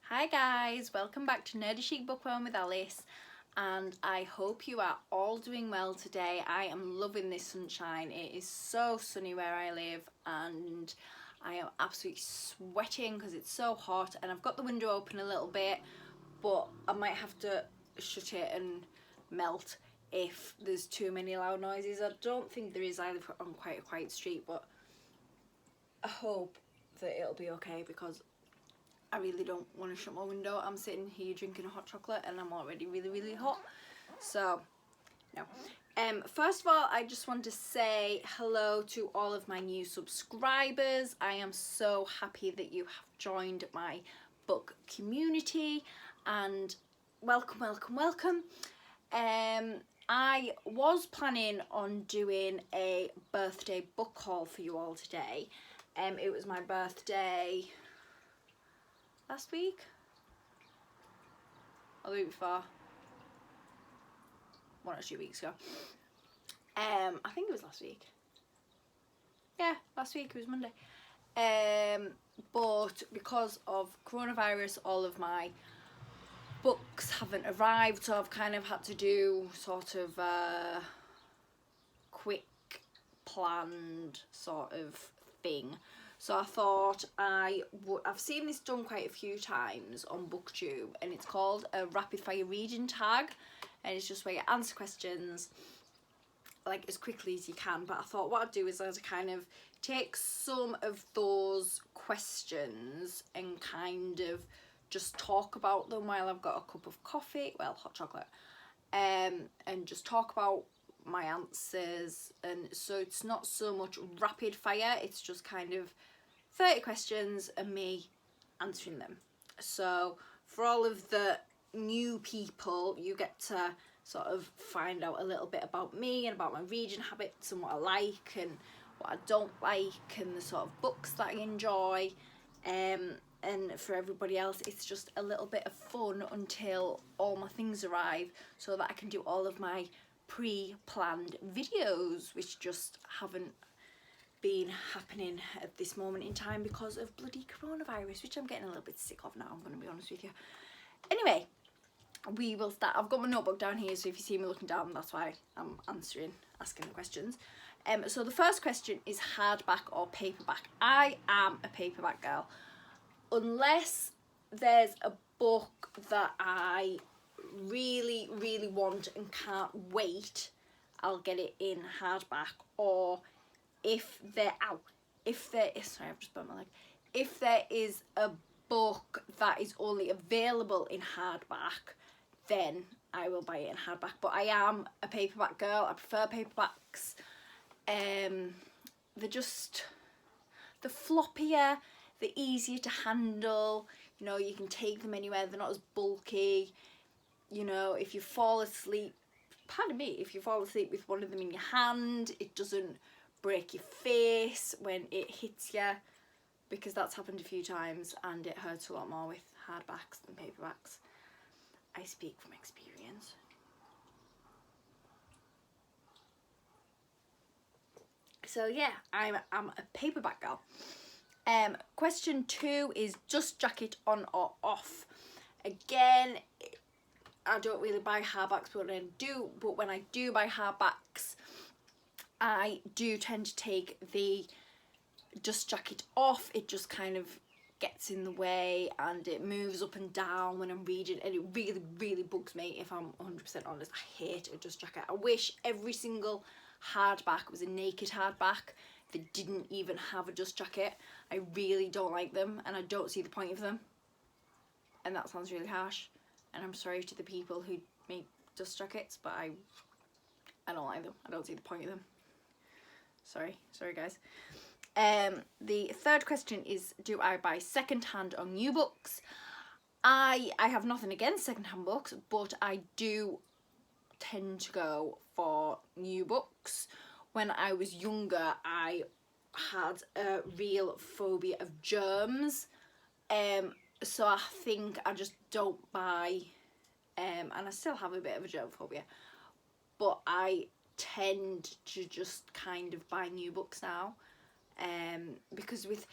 Hi guys, welcome back to Nerdy Chic Bookworm with Alice, and I hope you are all doing well today. I am loving this sunshine. It is so sunny where I live and I am absolutely sweating because it's so hot, and I've got the window open a little bit, but I might have to shut it and melt if there's too many loud noises. I don't think there is either on quite a quiet street, but I hope that it'll be okay because I really don't want to shut my window. I'm sitting here drinking a hot chocolate and I'm already really hot. So, no. First of all, I just want to say hello to all of my new subscribers. I am so happy that you have joined my book community, and welcome. I was planning on doing a birthday book haul for you all today. It was my birthday last week or the week before, 1 or 2 weeks ago. I think it was last week. Yeah, last week, it was Monday. But because of coronavirus, all of my books haven't arrived, so I've kind of had to do sort of a quick planned sort of thing. So I thought I've seen this done quite a few times on BookTube, and it's called a rapid fire reading tag, and it's just where you answer questions like as quickly as you can. But I thought what I'd do is I'd kind of take some of those questions and kind of just talk about them while I've got a cup of coffee, well, hot chocolate, and just talk about my answers. And so it's not so much rapid fire, it's just kind of 30 questions and me answering them. So for all of the new people, you get to sort of find out a little bit about me and about my reading habits and what I like and what I don't like and the sort of books that I enjoy. And for everybody else, it's just a little bit of fun until all my things arrive, so that I can do all of my pre-planned videos, which just haven't been happening at this moment in time because of bloody coronavirus, which I'm getting a little bit sick of now, I'm going to be honest with you. Anyway, we will start. I've got my notebook down here, so if you see me looking down, that's why I'm asking the questions. So the first question is hardback or paperback. I am a paperback girl. Unless there's a book that I really want and can't wait, I'll get it in hardback. Or if there is a book that is only available in hardback, then I will buy it in hardback. But I am a paperback girl. I prefer paperbacks. They're just the floppier, the easier to handle. You know, you can take them anywhere. They're not as bulky. You know, if you fall asleep, if you fall asleep with one of them in your hand, it doesn't break your face when it hits you, because that's happened a few times and it hurts a lot more with hardbacks than paperbacks. I speak from experience. So yeah, I'm a paperback girl. Question 2 is just jacket on or off. Again, I don't really buy hardbacks, but when I do buy hardbacks, I do tend to take the just jacket off. It just kind of gets in the way and it moves up and down when I'm reading, and it really bugs me, if I'm 100% honest. I hate a just jacket. I wish every single hardback was a naked hardback that didn't even have a dust jacket. I really don't like them, and I don't see the point of them. And that sounds really harsh, and I'm sorry to the people who make dust jackets, but I don't like them. I don't see the point of them. Sorry guys. The third question is, do I buy second-hand or new books? I have nothing against second-hand books, but I do tend to go for new books. When I was younger, I had a real phobia of germs, so I think I just don't buy, and I still have a bit of a germ phobia, but I tend to just kind of buy new books now. Because with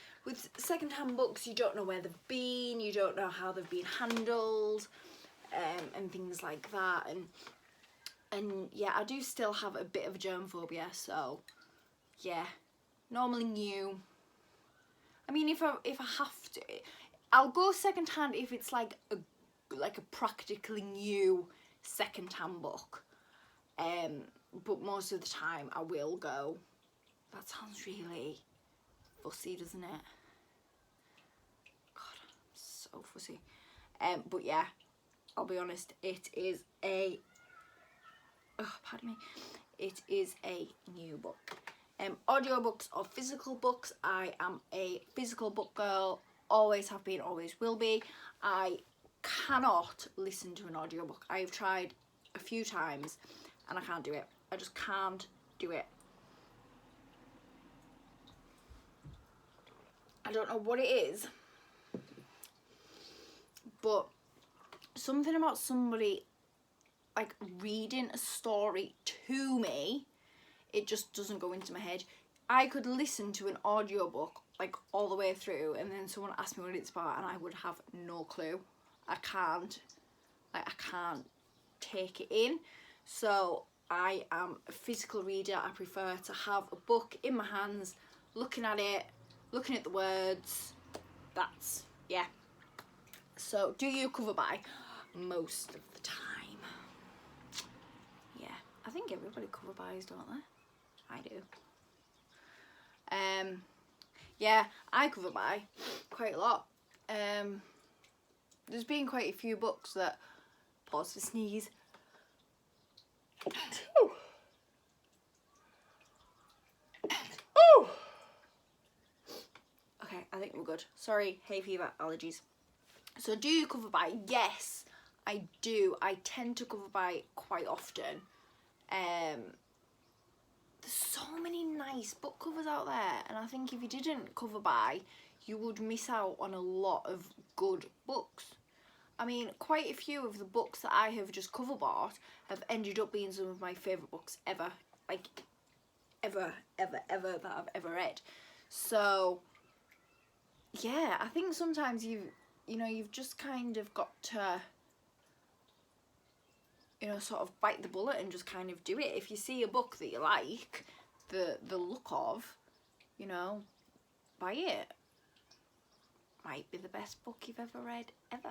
second-hand books, you don't know where they've been, you don't know how they've been handled, and things like that. And yeah, I do still have a bit of a germ phobia, so yeah, normally new. I mean, if I have to, I'll go second-hand if it's like a practically new second-hand book. But most of the time I will go. That sounds really fussy, doesn't it? God, I'm so fussy. But yeah, I'll be honest, it is a, pardon me, it is a new book. Audiobooks or physical books, I am a physical book girl, always have been, always will be. I cannot listen to an audiobook. I've tried a few times and I can't do it. I just can't do it. I don't know what it is, but something about somebody like reading a story to me, it just doesn't go into my head. I could listen to an audiobook like all the way through and then someone asked me what it's about and I would have no clue. I can't take it in. So I am a physical reader. I prefer to have a book in my hands, looking at it, looking at the words. That's, yeah. So do you cover by? Most of the time. Yeah, I think everybody cover buys, don't they? I do. Yeah, I cover buy quite a lot. There's been quite a few books that, pause for sneeze. Ooh. Ooh. Okay, I think we're good. Sorry, hay fever, allergies. So do you cover by? Yes, I do. I tend to cover by quite often. There's so many nice book covers out there, and I think if you didn't cover by, you would miss out on a lot of good books. I mean, quite a few of the books that I have just cover bought have ended up being some of my favourite books ever. Like, ever that I've ever read. So, yeah, I think sometimes you've just kind of got to, sort of bite the bullet and just kind of do it. If you see a book that you like, the look of, buy it. Might be the best book you've ever read, ever.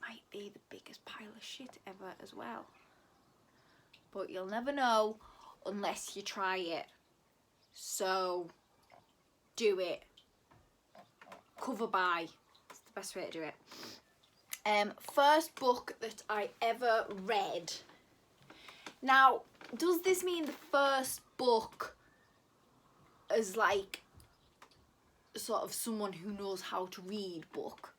Might be the biggest pile of shit ever as well. But you'll never know unless you try it. So, do it. Cover by. It's the best way to do it. First book that I ever read. Now, does this mean the first book as like sort of someone who knows how to read book?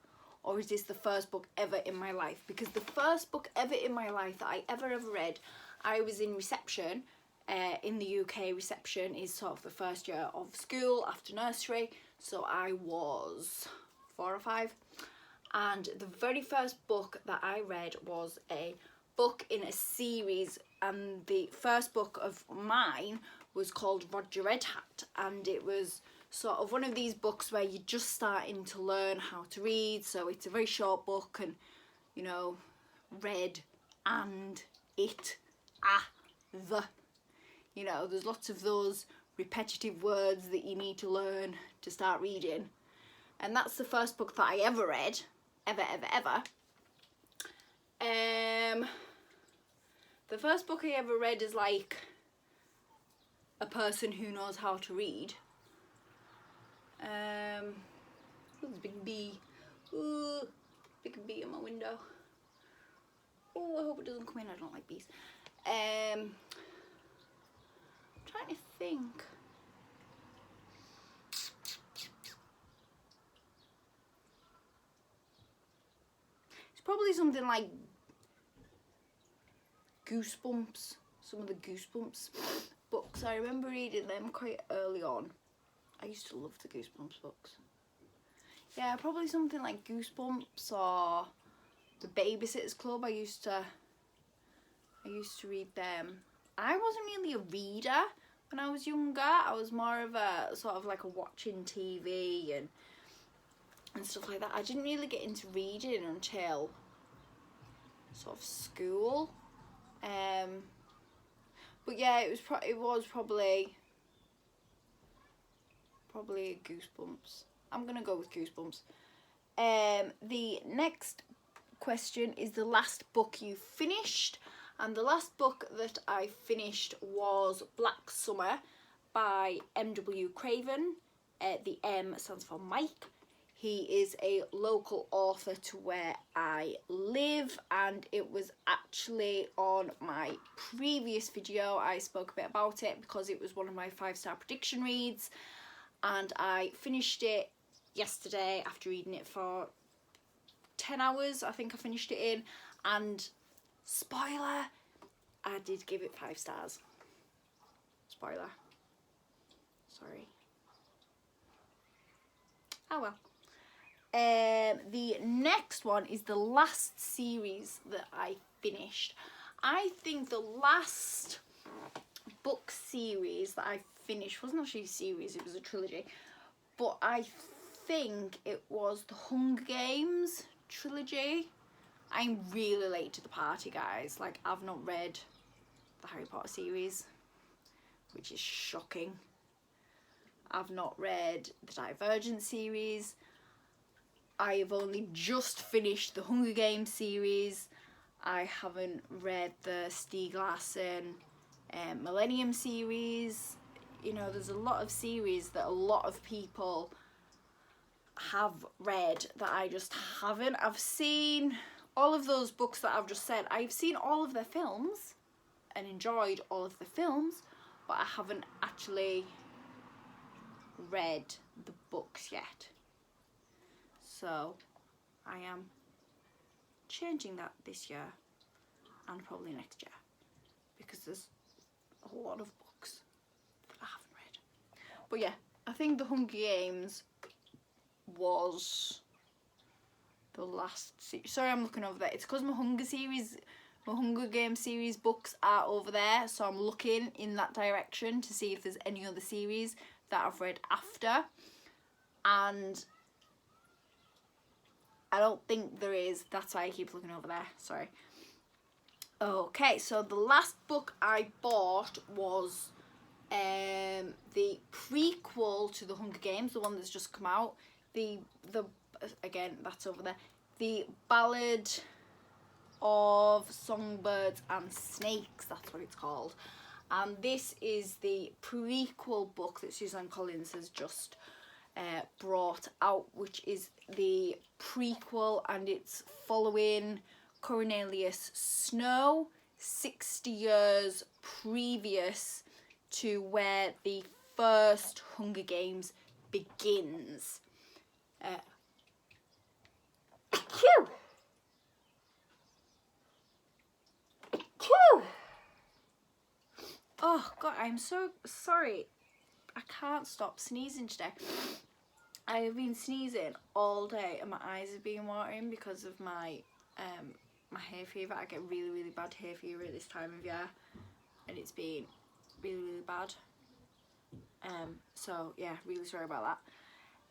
Or is this the first book ever in my life? Because the first book ever in my life that I ever read, I was in reception. In the UK, reception is sort of the first year of school after nursery. So I was 4 or 5. And the very first book that I read was a book in a series. And the first book of mine was called Roger Red Hat. And it was sort of one of these books where you're just starting to learn how to read. So it's a very short book and, read and it, the. There's lots of those repetitive words that you need to learn to start reading. And that's the first book that I ever read. Ever. The first book I ever read is like a person who knows how to read. There's a big bee. Ooh, big bee in my window. Oh, I hope it doesn't come in. I don't like bees. I'm trying to think. It's probably something like Goosebumps. Some of the Goosebumps books. I remember reading them quite early on. I used to love the Goosebumps books. Yeah, probably something like Goosebumps or The Babysitter's Club. I used to read them. I wasn't really a reader, when I was younger. I was more of a sort of like a watching TV and stuff like that. I didn't really get into reading until sort of school. But yeah, it was probably Goosebumps. I'm gonna go with Goosebumps. The next question is the last book you finished, and the last book that I finished was Black Summer by M.W. Craven. The M stands for Mike. He is a local author to where I live, and it was actually on my previous video. I spoke a bit about it because it was one of my 5-star prediction reads, and I finished it yesterday after reading it for 10 hours. I think I finished it in, and spoiler, I did give it 5 stars. Spoiler. Sorry. Oh well. The next one is the last series that I finished. I think the last book series that I finished wasn't actually a series, it was a trilogy, but I think it was the Hunger Games trilogy. I'm really late to the party, guys. Like, I've not read the Harry Potter series, which is shocking. I've not read the Divergent series. I have only just finished the Hunger Games series. I haven't read the Stieg Larsson Millennium series. You know, there's a lot of series that a lot of people have read that I just haven't. I've seen all of those books that I've just said. I've seen all of their films and enjoyed all of the films, but I haven't actually read the books yet. So I am changing that this year and probably next year, because there's a lot of books that I haven't read. But yeah, I think the Hunger Games was the last sorry, I'm looking over there. It's because my Hunger Games series books are over there, so I'm looking in that direction to see if there's any other series that I've read after, and I don't think there is. That's why I keep looking over there. Sorry. Okay, so the last book I bought was the prequel to the Hunger Games, the one that's just come out. The again, that's over there. The Ballad of Songbirds and Snakes, that's what it's called. And this is the prequel book that Suzanne Collins has just brought out, which is the prequel, and it's following Cornelius Snow 60 years previous to where the first Hunger Games begins. Achoo! Achoo! Oh God, I'm so sorry. I can't stop sneezing today. I have been sneezing all day and my eyes have been watering because of my my hay fever. I get really, really bad hay fever at this time of year, and it's been really, really bad. So yeah, really sorry about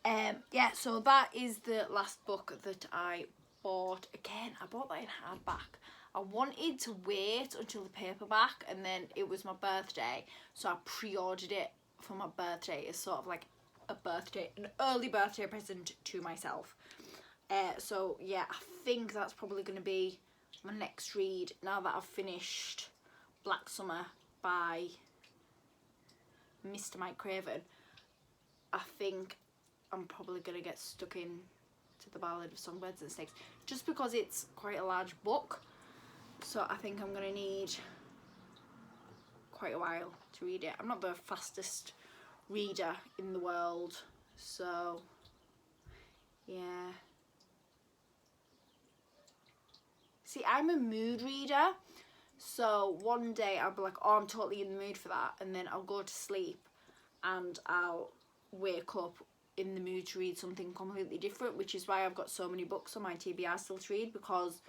that. Yeah, so that is the last book that I bought. Again, I bought that in hardback. I wanted to wait until the paperback, and then it was my birthday, so I pre-ordered it for my birthday as sort of like an early birthday present to myself. So yeah, I think that's probably going to be my next read now that I've finished Black Summer by Mr. Mike Craven. I think I'm probably going to get stuck in to the Ballad of Songbirds and Snakes, just because it's quite a large book. So I think I'm going to need quite a while to read it. I'm not the fastest reader in the world, so yeah. See, I'm a mood reader, so one day I'll be like, oh, I'm totally in the mood for that, and then I'll go to sleep and I'll wake up in the mood to read something completely different, which is why I've got so many books on my TBR still to read, because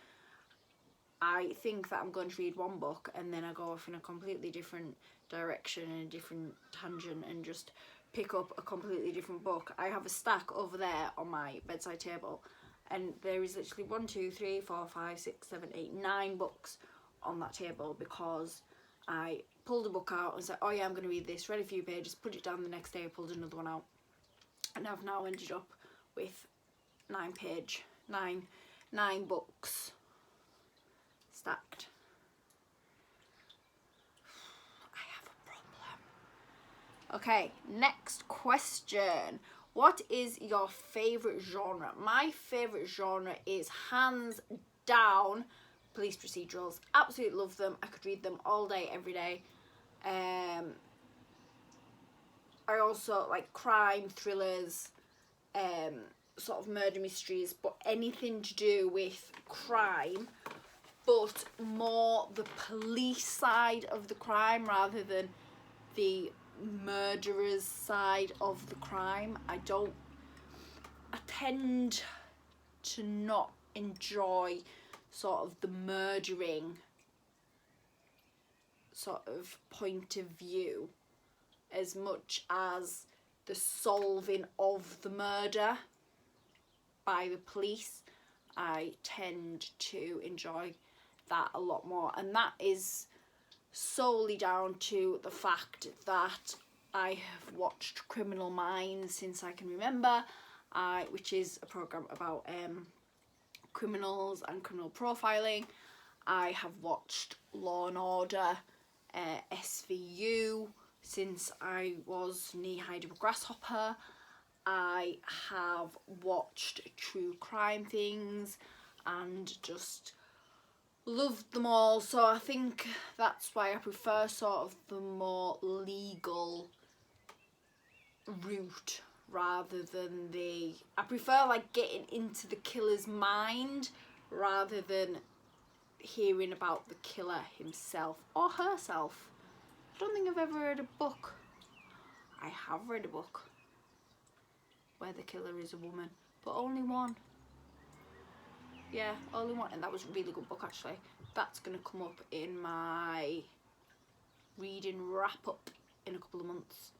I think that I'm going to read one book and then I go off in a completely different direction and a different tangent and just pick up a completely different book. I have a stack over there on my bedside table, and there is literally 1, 2, 3, 4, 5, 6, 7, 8, 9 books on that table, because I pulled a book out and said, oh yeah, I'm going to read this, read a few pages, put it down. The next day I pulled another one out, and I've now ended up with 9 books stacked. I have a problem. Okay, next question. What is your favourite genre? My favourite genre is hands down police procedurals. Absolutely love them. I could read them all day, every day. I also like crime thrillers, sort of murder mysteries, but anything to do with crime, but more the police side of the crime rather than the murderer's side of the crime. I tend to not enjoy sort of the murdering sort of point of view as much as the solving of the murder by the police. I tend to enjoy that a lot more, and that is solely down to the fact that I have watched Criminal Minds since I can remember, which is a program about criminals and criminal profiling. I have watched Law and Order, SVU, since I was knee-high to a grasshopper. I have watched true crime things and just loved them all. So I think that's why I prefer sort of the more legal route rather than I prefer like getting into the killer's mind rather than hearing about the killer himself or herself. I don't think I've ever read a book. I have read a book where the killer is a woman, but only one. Yeah, only one, and that was a really good book actually. That's gonna come up in my reading wrap up in a couple of months.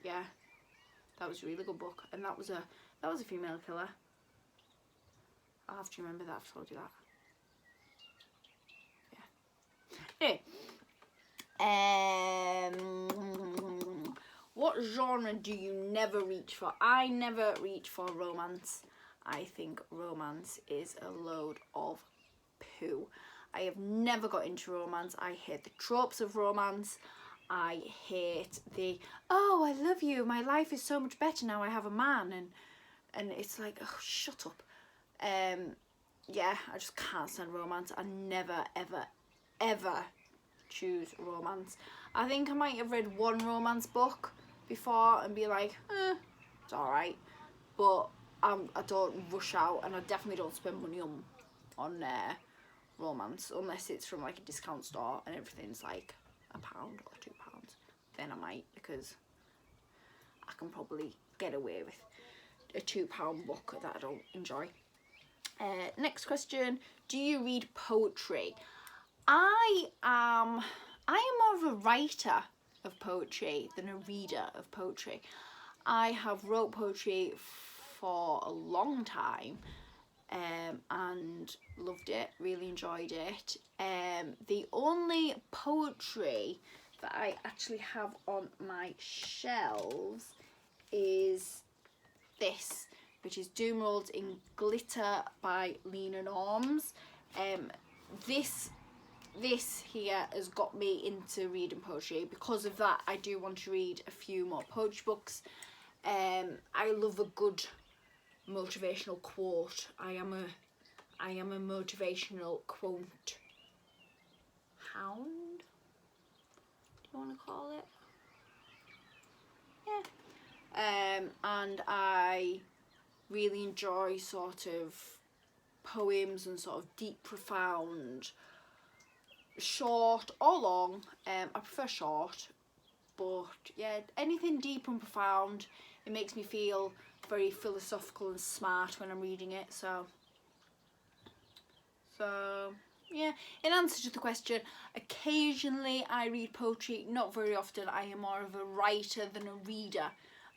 Yeah, that was a really good book, and that was a female killer. I'll have to remember that. I've told you that. Yeah. Anyway, what genre do you never reach for? I never reach for romance. I think romance is a load of poo. I have never got into romance. I hate the tropes of romance. I hate the, oh, I love you, my life is so much better now I have a man, and it's like, oh, shut up. Yeah, I just can't stand romance. I never, ever, ever choose romance. I think I might have read one romance book before and be like, it's alright, but I don't rush out, and I definitely don't spend money on romance unless it's from like a discount store and everything's like £1 or £2. Then I might, because I can probably get away with a £2 book that I don't enjoy. Next question, do you read poetry? I am more of a writer of poetry than a reader of poetry. I have wrote poetry for a long time and loved it, really enjoyed it. The only poetry that I actually have on my shelves is this, which is Doom Rolled in Glitter by Lena Norms. This here has got me into reading poetry. Because of that, I do want to read a few more poetry books. I love a good motivational quote. I am a motivational quote hound, do you want to call it? Yeah. And I really enjoy sort of poems and sort of deep, profound, short or long. I prefer short, but yeah, anything deep and profound. It makes me feel very philosophical and smart when I'm reading it. So yeah, in answer to the question, occasionally I read poetry, not very often. I am more of a writer than a reader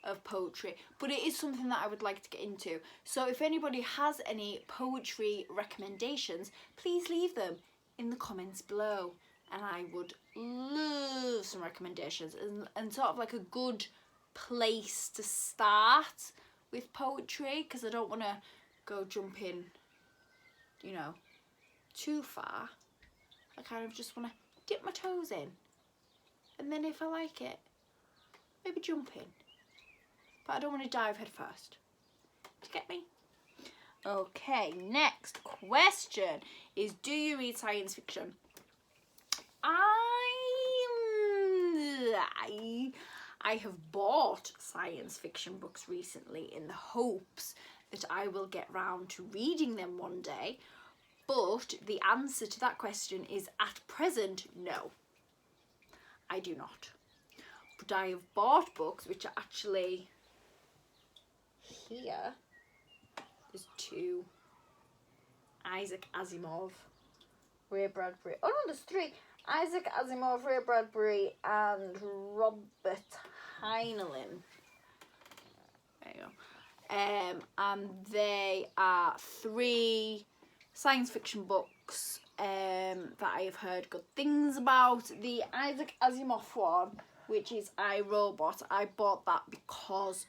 of poetry, but it is something that I would like to get into. So if anybody has any poetry recommendations, please leave them in the comments below, and I would love some recommendations, and sort of like a good place to start with poetry, because I don't want to go jumping, you know, too far. I kind of just want to dip my toes in, and then if I like it, maybe jump in. But I don't want to dive head first. Do you get me? Okay, next question is, do you read science fiction? I have bought science fiction books recently in the hopes that I will get round to reading them one day. But the answer to that question is, at present, no. I do not. But I have bought books which are actually here. There's two. Isaac Asimov, Ray Bradbury. Oh no, there's three. Isaac Asimov, Ray Bradbury, and Robert Heinlein. There you go. And they are three science fiction books that I have heard good things about. The Isaac Asimov one, which is I, Robot, I bought that because,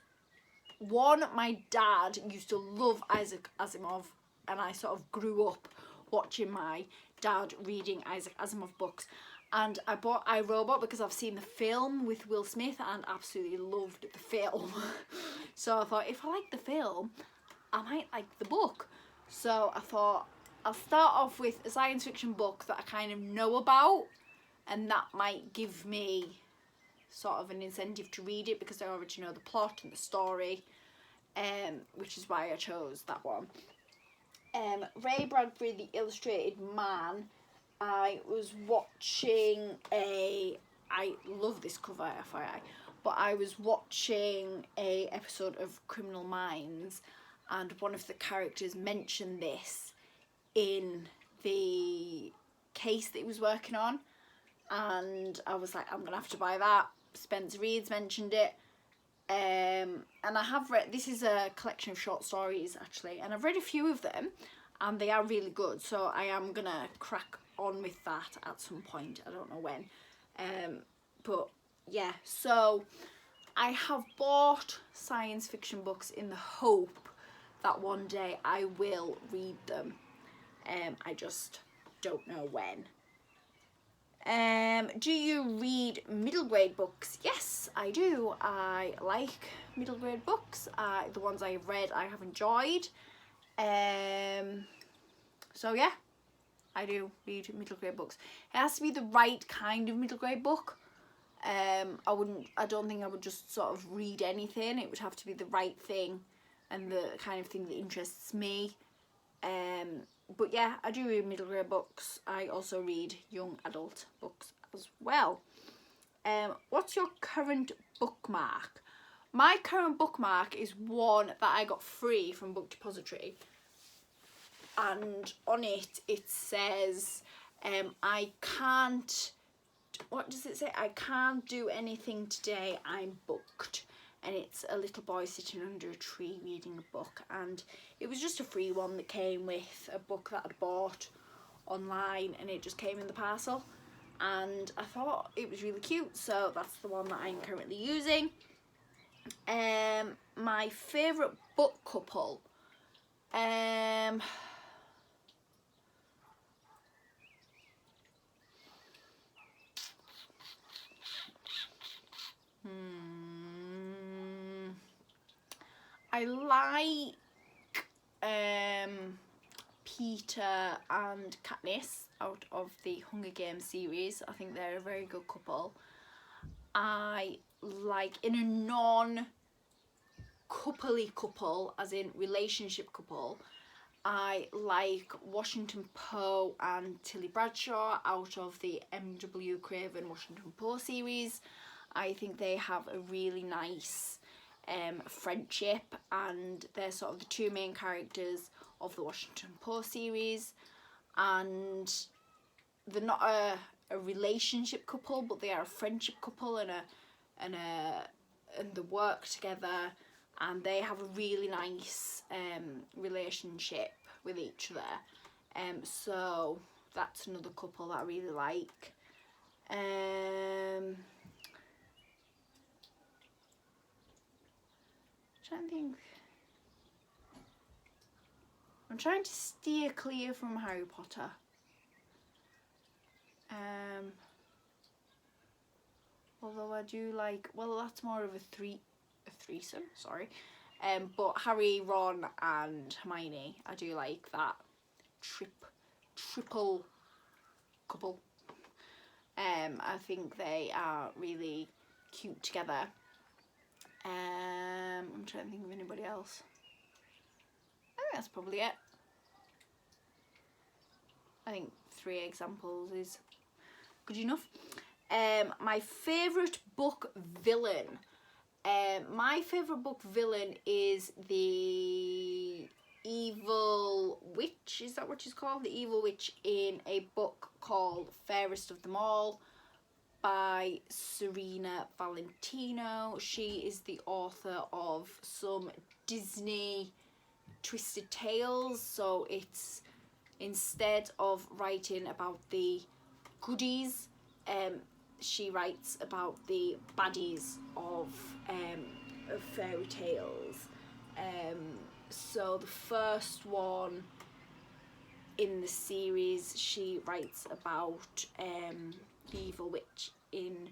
one, my dad used to love Isaac Asimov, and I sort of grew up watching my dad reading Isaac Asimov books. And I bought I, Robot because I've seen the film with Will Smith and absolutely loved the film. So I thought, if I like the film, I might like the book. So I thought, I'll start off with a science fiction book that I kind of know about, and that might give me sort of an incentive to read it because I already know the plot and the story, which is why I chose that one. Ray Bradbury, The Illustrated Man, I was watching I love this cover, FYI, but I was watching a episode of Criminal Minds, and one of the characters mentioned this in the case that he was working on, and I was like, I'm going to have to buy that. Spencer Reed's mentioned it. And I have read, this is a collection of short stories actually, and I've read a few of them and they are really good, so I am gonna crack on with that at some point. I don't know when, but yeah, so I have bought science fiction books in the hope that one day I will read them. I just don't know when. Do you read middle grade books? Yes, I do. I like middle grade books. The ones I have read, I have enjoyed. So yeah, I do read middle grade books. It has to be the right kind of middle grade book. I don't think I would just sort of read anything. It would have to be the right thing and the kind of thing that interests me. But yeah, I do read middle grade books. I also read young adult books as well. What's your current bookmark? My current bookmark is one that I got free from Book Depository, and on it says I can't, what does it say? I can't do anything today, I'm booked. And it's a little boy sitting under a tree reading a book, and it was just a free one that came with a book that I'd bought online, and it just came in the parcel, and I thought it was really cute, so that's the one that I'm currently using. My favourite book couple, I like Peter and Katniss out of the Hunger Games series. I think they're a very good couple. I like, in a non-coupley couple, as in relationship couple, I like Washington Poe and Tilly Bradshaw out of the M.W. Craven Washington Poe series. I think they have a really nice friendship, and they're sort of the two main characters of the Washington Poe series, and they're not a relationship couple, but they are a friendship couple, and they work together, and they have a really nice relationship with each other. So that's another couple that I really like. Trying to think. I'm trying to steer clear from Harry Potter. Although I do like, well, that's more of a threesome, sorry. But Harry, Ron and Hermione, I do like that triple couple. I think they are really cute together. I'm trying to think of anybody else. I think that's probably it. I think 3 examples is good enough. My favourite book villain. My favourite book villain is the evil witch. Is that what she's called? The evil witch in a book called Fairest of Them All by Serena Valentino. She is the author of some Disney twisted tales. So it's, instead of writing about the goodies, she writes about the baddies of fairy tales. So the first one in the series, she writes about the evil witch in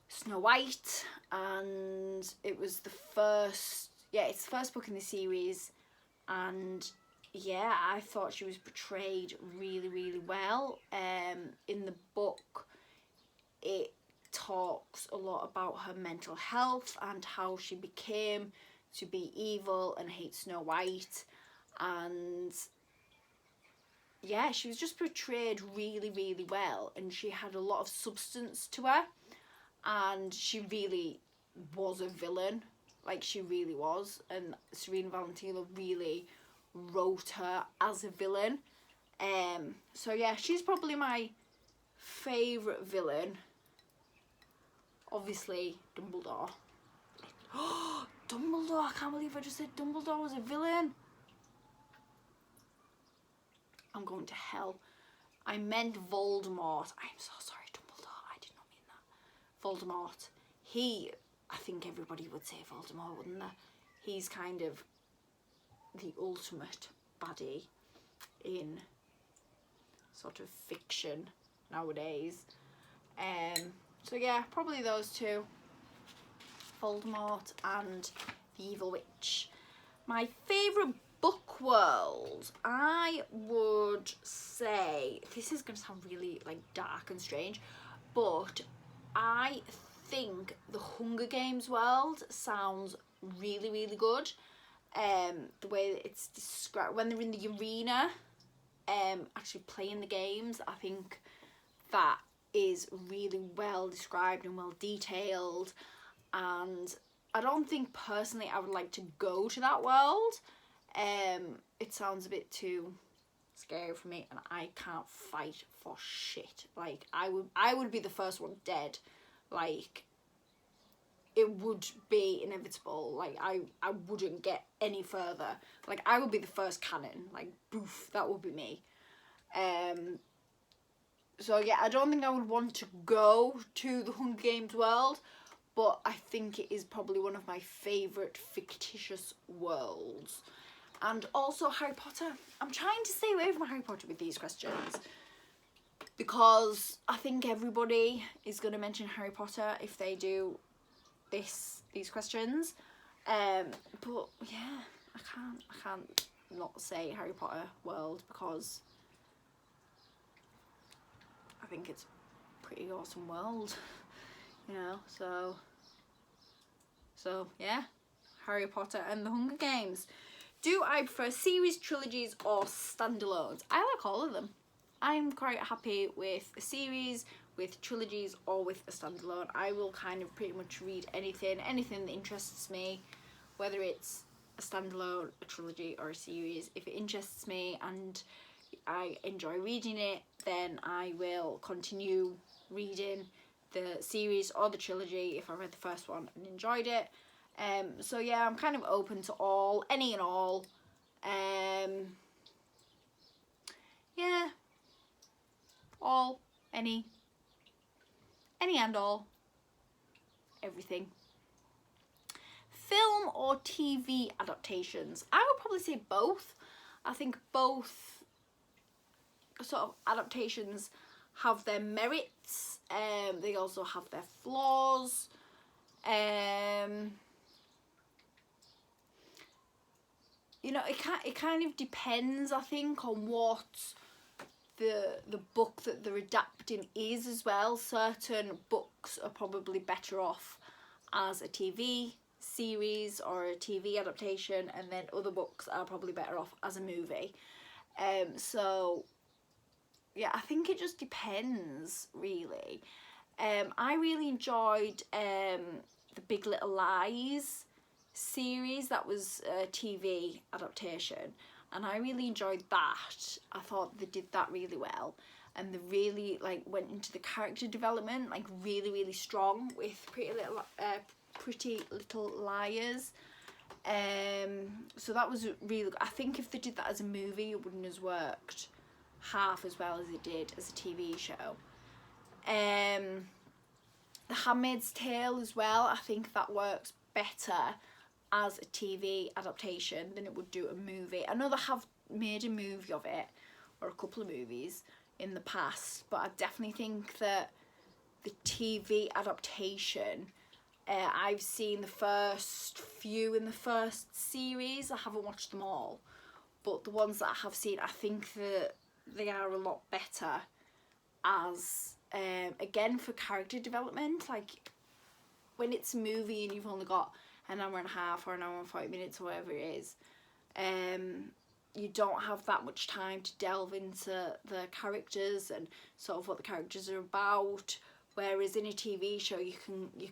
Snow White, and it was the first, it's the first book in the series, and yeah, I thought she was portrayed really, really well. In the book, it talks a lot about her mental health and how she became to be evil and hate Snow White, and yeah, she was just portrayed really, really well, and she had a lot of substance to her, and she really was a villain, like she really was, and Serena Valentino really wrote her as a villain. So yeah, she's probably my favourite villain. Obviously Dumbledore. Dumbledore, I can't believe I just said Dumbledore was a villain. I'm going to hell. I meant Voldemort. I'm so sorry, Dumbledore, I did not mean that. Voldemort. I think everybody would say Voldemort, wouldn't they? He's kind of the ultimate baddie in sort of fiction nowadays. So yeah, probably those two, Voldemort and the Evil Witch. My favourite book world, I would say, this is going to sound really like dark and strange, but I think the Hunger Games world sounds really, really good. The way it's described when they're in the arena, actually playing the games, I think that is really well described and well detailed, and I don't think personally I would like to go to that world. It sounds a bit too scary for me, and I can't fight for shit. Like I would be the first one dead. Like it would be inevitable. Like I wouldn't get any further. Like I would be the first cannon. Like boof, that would be me. So yeah, I don't think I would want to go to the Hunger Games world, but I think it is probably one of my favourite fictitious worlds. And also Harry Potter. I'm trying to stay away from Harry Potter with these questions, because I think everybody is going to mention Harry Potter if they do these questions. But yeah, I can't not say Harry Potter world, because I think it's a pretty awesome world, you know. So yeah, Harry Potter and the Hunger Games. Do I prefer series, trilogies or standalones? I like all of them. I'm quite happy with a series, with trilogies or with a standalone. I will kind of pretty much read anything that interests me, whether it's a standalone, a trilogy or a series. If it interests me and I enjoy reading it, then I will continue reading the series or the trilogy if I read the first one and enjoyed it. So yeah, I'm kind of open to any and all. Yeah, all, any and all, everything. Film or TV adaptations? I would probably say both. I think both sort of adaptations have their merits. They also have their flaws. You know, it kind of depends, I think, on what the book that they're adapting is as well. Certain books are probably better off as a TV series or a TV adaptation, and then other books are probably better off as a movie. So yeah, I think it just depends, really. I really enjoyed the Big Little Lies series. That was a TV adaptation, and I really enjoyed that. I thought they did that really well, and they really like went into the character development like really strong with Pretty Little Liars. So that was really good. I think if they did that as a movie, it wouldn't have worked half as well as it did as a TV show. The Handmaid's Tale as well, I think that works better as a TV adaptation than it would do a movie. I know they have made a movie of it, or a couple of movies in the past, but I definitely think that the TV adaptation, I've seen the first few in the first series. I haven't watched them all, but the ones that I have seen, I think that they are a lot better as again, for character development. Like when it's a movie and you've only got an hour and a half or an hour and 40 minutes or whatever it is, you don't have that much time to delve into the characters and sort of what the characters are about. Whereas in a TV show, you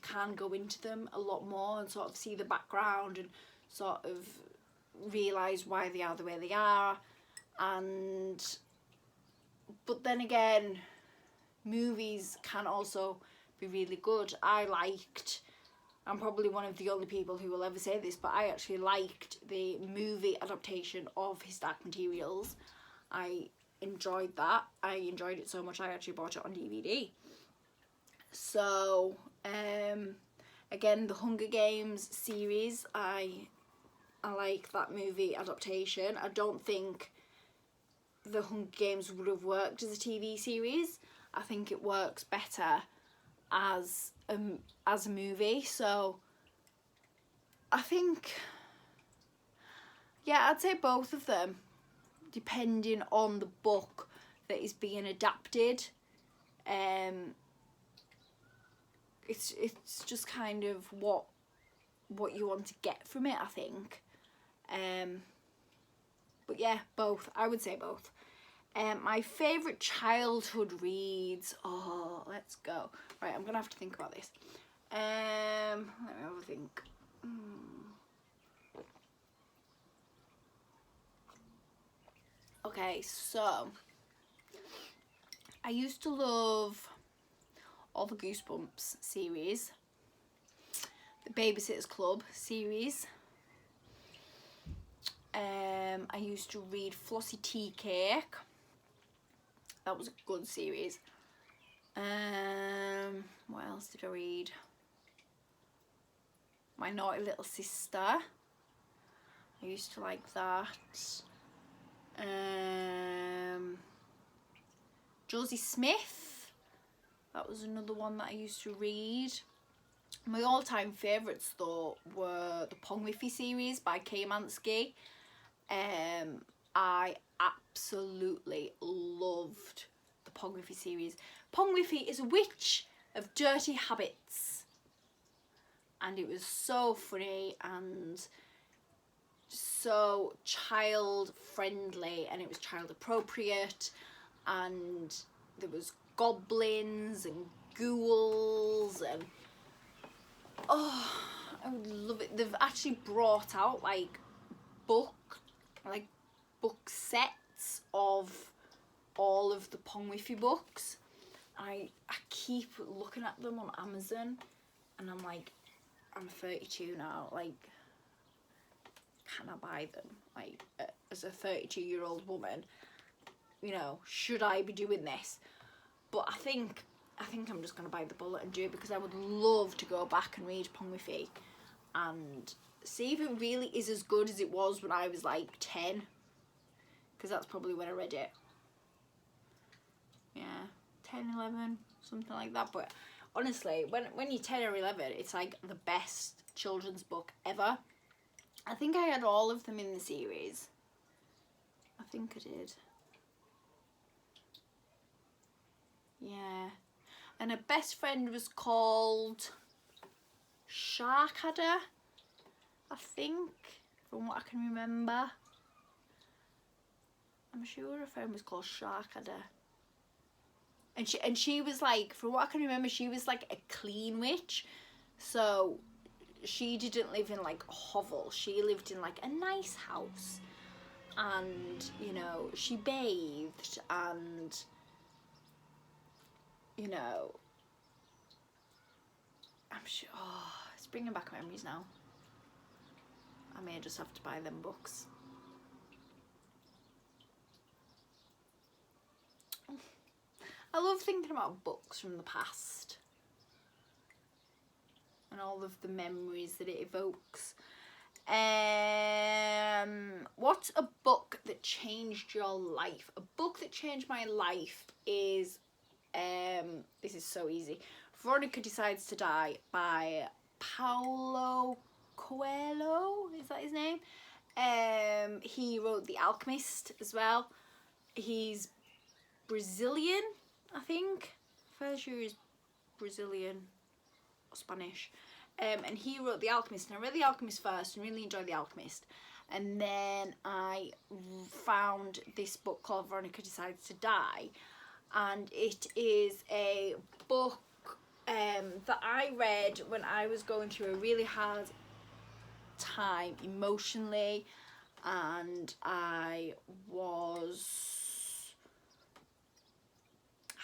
can go into them a lot more and sort of see the background and sort of realise why they are the way they are. But then again, movies can also be really good. I'm probably one of the only people who will ever say this, but I actually liked the movie adaptation of His Dark Materials. I enjoyed that. I enjoyed it so much I actually bought it on DVD. So, again, the Hunger Games series, I like that movie adaptation. I don't think the Hunger Games would have worked as a TV series. I think it works better as a movie. So I think, yeah, I'd say both of them, depending on the book that is being adapted. It's just kind of what you want to get from it, I think. But yeah, both. I would say both. My favourite childhood reads. Oh, let's go. Right, I'm going to have to think about this. Let me have a think. Okay, so I used to love all the Goosebumps series, the Babysitter's Club series. I used to read Flossie Tea Cake. That was a good series. What else did I read? My Naughty Little Sister. I used to like that. Josie Smith. That was another one that I used to read. My all-time favourites though were the Pongwiffy series by Kay Mansky. I absolutely loved the Pongwiffy series. Pongwiffy is a witch of dirty habits, and it was so funny and so child friendly, and it was child appropriate, and there was goblins and ghouls, and oh, I would love it. They've actually brought out like book sets lists of all of the Pongwiffy books. I keep looking at them on Amazon, and I'm like, I'm 32 now, like, can I buy them? Like, as a 32-year-old woman, you know, should I be doing this? But I think I'm just going to bite the bullet and do it, because I would love to go back and read Pongwiffy and see if it really is as good as it was when I was like 10, because that's probably when I read it. Yeah, 10, 11, something like that. But honestly, when you're 10 or 11, it's like the best children's book ever. I think I had all of them in the series. I think I did. Yeah. And her best friend was called Sharkadder, I think, from what I can remember. I'm sure her friend was called Sharkadder. And she was like, from what I can remember, she was like a clean witch. So she didn't live in like a hovel. She lived in like a nice house. And, you know, she bathed and, you know, I'm sure, oh, it's bringing back memories now. I may just have to buy them books. I love thinking about books from the past and all of the memories that it evokes. What's a book that changed your life? A book that changed my life is, this is so easy, Veronica Decides to Die by Paulo Coelho, is that his name? He wrote The Alchemist as well. He's Brazilian, I think. Fairly sure he's Brazilian or Spanish. And he wrote The Alchemist, and I read The Alchemist first and really enjoyed The Alchemist. And then I found this book called Veronica Decides to Die, and it is a book that I read when I was going through a really hard time emotionally, and I was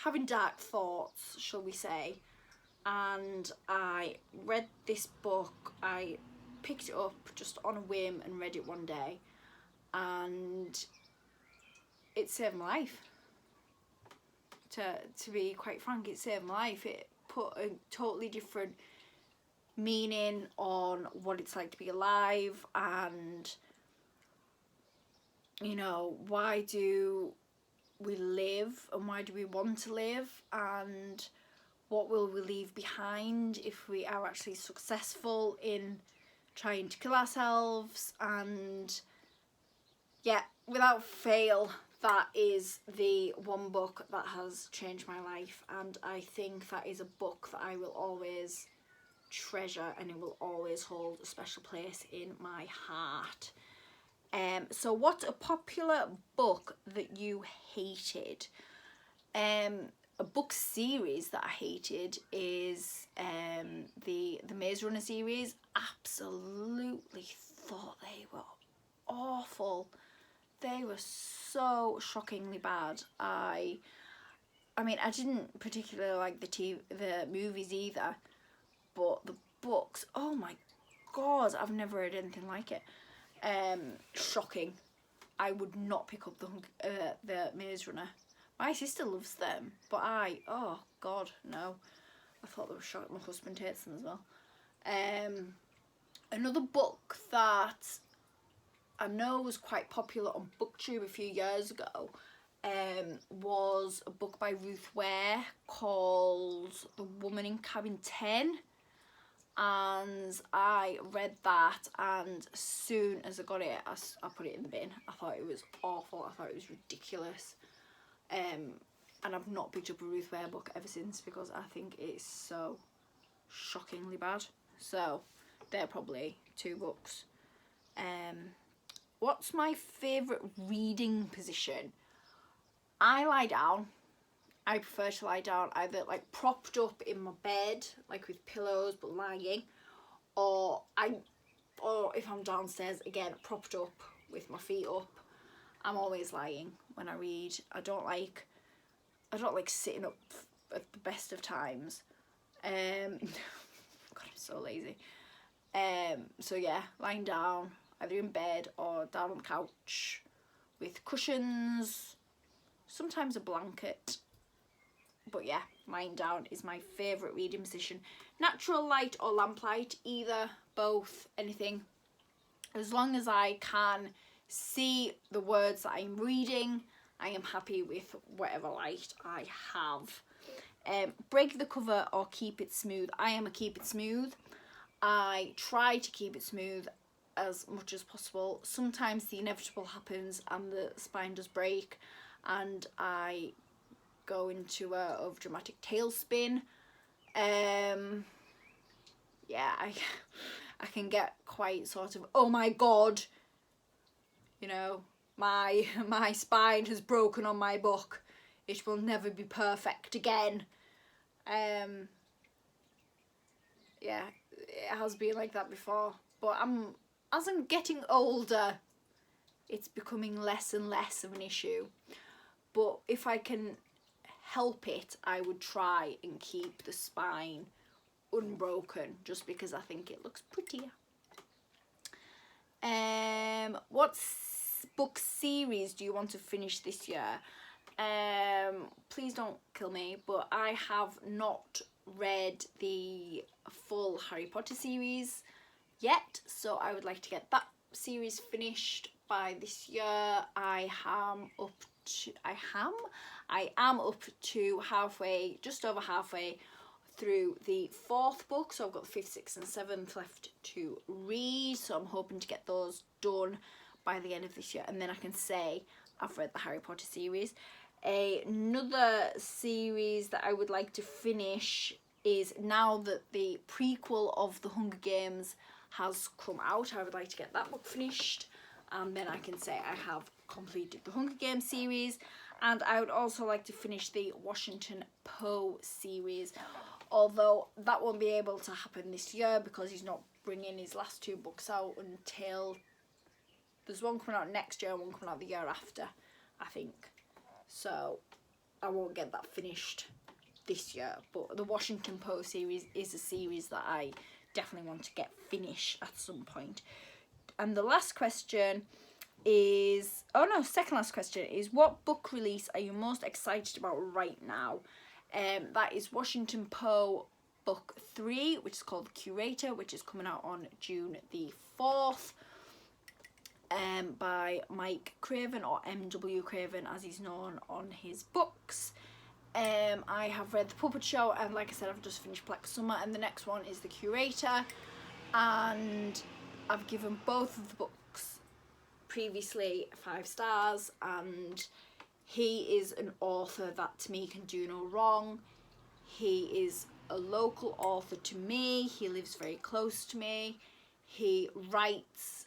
having dark thoughts, shall we say, and I read this book. I picked it up just on a whim and read it one day, and it saved my life. To be quite frank, it saved my life. It put a totally different meaning on what it's like to be alive, and, you know, why do we live and why do we want to live, and what will we leave behind if we are actually successful in trying to kill ourselves. And yeah, without fail, that is the one book that has changed my life, and I think that is a book that I will always treasure, and it will always hold a special place in my heart. So what's a popular book that you hated? A book series that I hated is the Maze Runner series. Absolutely thought they were awful. They were so shockingly bad. I mean, I didn't particularly like the movies either, but the books, oh my god, I've never read anything like it. Shocking. I would not pick up the Maze Runner. My sister loves them, but oh god, no. I thought they were shocking. My husband hates them as well. Another book that I know was quite popular on BookTube a few years ago was a book by Ruth Ware called The Woman in Cabin 10. And I read that, and as soon as I got it, I put it in the bin. I thought it was awful. I thought it was ridiculous. And I've not picked up a Ruth Ware book ever since, because I think it's so shockingly bad. So they're probably two books. What's my favourite reading position? I lie down. I prefer to lie down either like propped up in my bed, like with pillows but lying, or if I'm downstairs, again propped up with my feet up. I'm always lying when I read. I don't like sitting up at the best of times. God, I'm so lazy. So yeah, lying down, either in bed or down on the couch with cushions, sometimes a blanket. But yeah, lying down is my favourite reading position. Natural light or lamplight, either, both, anything. As long as I can see the words that I'm reading, I am happy with whatever light I have. Break the cover or keep it smooth. I am a keep it smooth. I try to keep it smooth as much as possible. Sometimes the inevitable happens and the spine does break and I go into a overdramatic tailspin. Yeah, I can get quite sort of, oh my god, you know, my spine has broken on my book. It will never be perfect again. Yeah, it has been like that before, but as I'm getting older, it's becoming less and less of an issue. But if I can help it, I would try and keep the spine unbroken, just because I think it looks prettier. What book series do you want to finish this year? Please don't kill me, but I have not read the full Harry Potter series yet, so I would like to get that series finished by this year. I am up to halfway, just over halfway through the 4th book, so I've got the 5th, 6th and 7th left to read, so I'm hoping to get those done by the end of this year, and then I can say I've read the Harry Potter series. Another series that I would like to finish is, now that the prequel of The Hunger Games has come out, I would like to get that book finished, and then I can say I have completed the Hunger Games series. And I would also like to finish the Washington Poe series, although that won't be able to happen this year because he's not bringing his last 2 books out until, there's one coming out next year and one coming out the year after, I think. So I won't get that finished this year, but the Washington Poe series is a series that I definitely want to get finished at some point. And the last question is, second last question is, what book release are you most excited about right now? That is Washington Poe book 3, which is called The Curator, which is coming out on June the 4th, by Mike Craven, or M.W. Craven as he's known on his books. I have read The Puppet Show, and like I said, I've just finished Black Summer, and the next one is The Curator, and I've given both of the books previously 5 stars, and he is an author that to me can do no wrong. He is a local author to me. He lives very close to me. He writes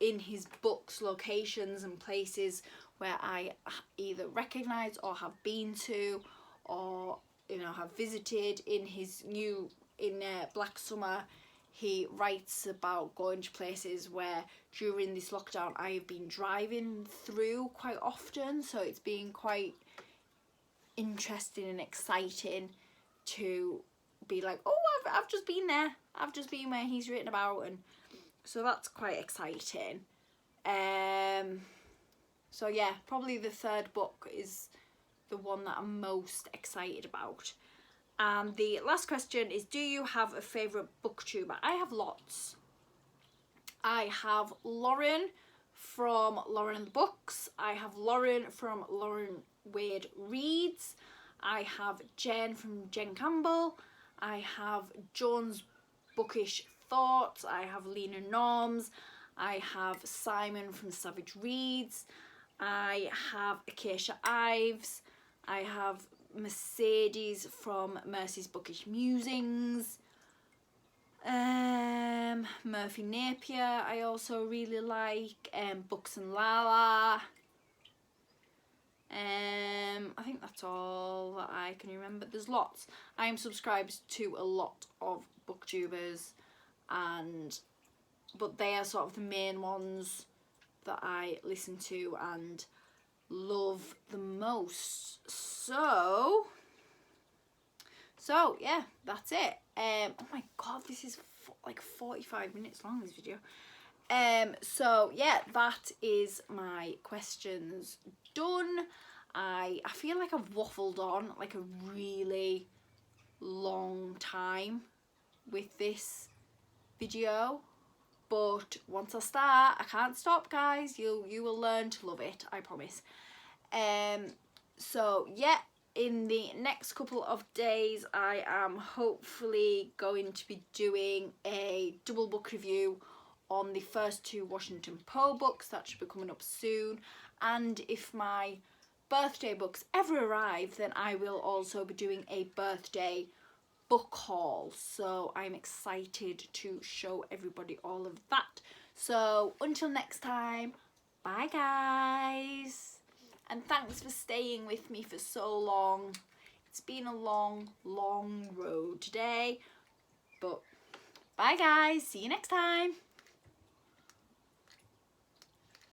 in his books locations and places where I either recognise or have been to, or have visited. In Black Summer, he writes about going to places where during this lockdown I have been driving through quite often, so it's been quite interesting and exciting to be like, oh, I've just been there, I've just been where he's written about, and so that's quite exciting. So yeah, probably the 3rd book is the one that I'm most excited about. And the last question is, do you have a favourite booktuber? I have lots. I have Lauren from Lauren and the Books. I have Lauren from Lauren Wade Reads. I have Jen from Jen Campbell. I have Joan's Bookish Thoughts. I have Lena Norms. I have Simon from Savage Reads. I have Acacia Ives. I have Mercedes from Mercy's Bookish Musings. Murphy Napier I also really like. Books and Lala. I think that's all that I can remember. There's lots. I am subscribed to a lot of booktubers, but they are sort of the main ones that I listen to and love the most. So yeah, that's it. Oh my god, this is like 45 minutes long, this video. So yeah, that is my questions done. I feel like I've waffled on like a really long time with this video, but once I start, I can't stop, guys. You will learn to love it, I promise. So yeah, in the next couple of days I am hopefully going to be doing a double book review on the first 2 Washington Poe books. That should be coming up soon, and if my birthday books ever arrive, then I will also be doing a birthday book haul, so I'm excited to show everybody all of that. So until next time, bye guys, and thanks for staying with me for so long. It's been a long road today, but bye guys, see you next time.